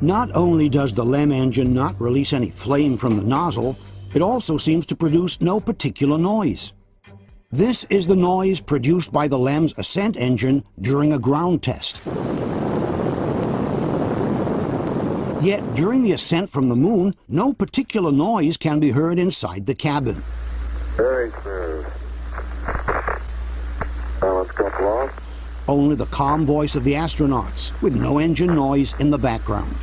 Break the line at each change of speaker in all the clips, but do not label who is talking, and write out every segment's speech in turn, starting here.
Not only does the LEM engine not release any flame from the nozzle, it also seems to produce no particular noise. This is the noise produced by the LEM's ascent engine during a ground test. Yet during the ascent from the moon, no particular noise can be heard inside the cabin.
Very smooth. Balance couple off.
Only the calm voice of the astronauts, with no engine noise in the background.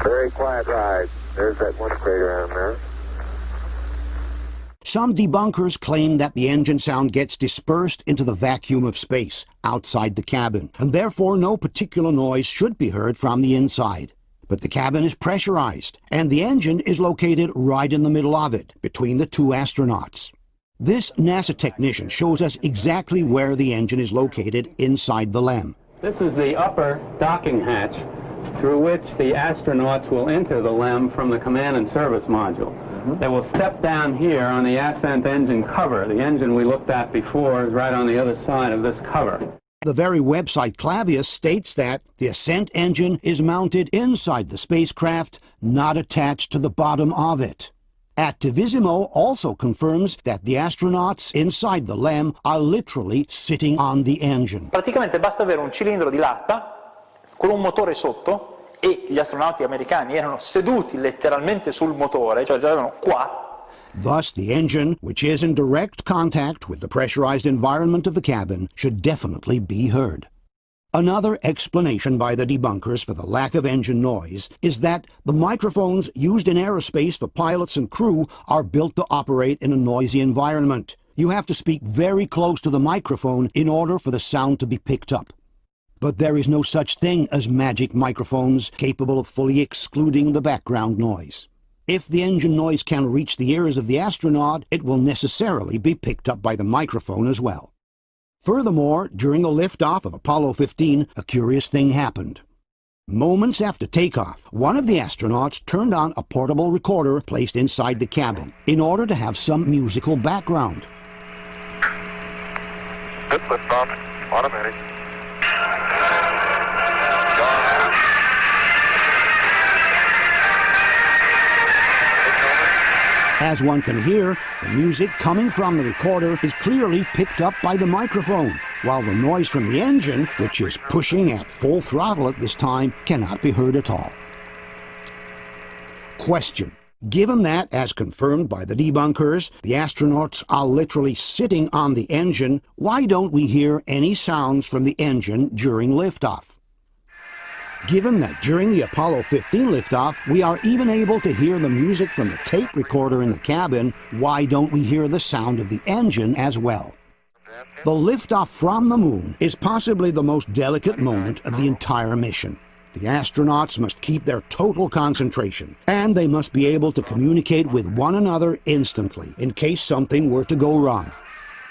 Very quiet ride. There's that one crater on there.
Some debunkers claim that the engine sound gets dispersed into the vacuum of space outside the cabin, and therefore no particular noise should be heard from the inside. But the cabin is pressurized, and the engine is located right in the middle of it, between the two astronauts. This NASA technician shows us exactly where the engine is located inside the LEM.
This is the upper docking hatch through which the astronauts will enter the LEM from the command and service module. They will step down here on the ascent engine cover. The engine we looked at before is right on the other side of this cover.
The very website Clavius states that the ascent engine is mounted inside the spacecraft, not attached to the bottom of it. Attivisimo also confirms that the astronauts inside the LEM are literally sitting on the engine.
Praticamente basta avere un cilindro di latta con un motore sotto e gli astronauti americani erano seduti letteralmente sul motore, cioè erano qua.
Thus, the engine, which is in direct contact with the pressurized environment of the cabin, should definitely be heard. Another explanation by the debunkers for the lack of engine noise is that the microphones used in aerospace for pilots and crew are built to operate in a noisy environment. You have to speak very close to the microphone in order for the sound to be picked up. But there is no such thing as magic microphones capable of fully excluding the background noise. If the engine noise can reach the ears of the astronaut, it will necessarily be picked up by the microphone as well. Furthermore, during the liftoff of Apollo 15, a curious thing happened. Moments after takeoff, one of the astronauts turned on a portable recorder placed inside the cabin in order to have some musical background.
Good liftoff. Automatic.
As one can hear, the music coming from the recorder is clearly picked up by the microphone, while the noise from the engine, which is pushing at full throttle at this time, cannot be heard at all. Question: given that, as confirmed by the debunkers, the astronauts are literally sitting on the engine, why don't we hear any sounds from the engine during liftoff? Given that during the Apollo 15 liftoff, we are even able to hear the music from the tape recorder in the cabin, why don't we hear the sound of the engine as well? The liftoff from the moon is possibly the most delicate moment of the entire mission. The astronauts must keep their total concentration, and they must be able to communicate with one another instantly in case something were to go wrong.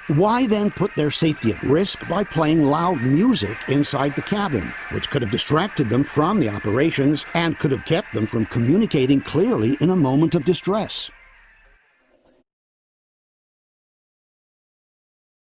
Why then put their safety at risk by playing loud music inside the cabin, which could have distracted them from the operations and could have kept them from communicating clearly in a moment of distress?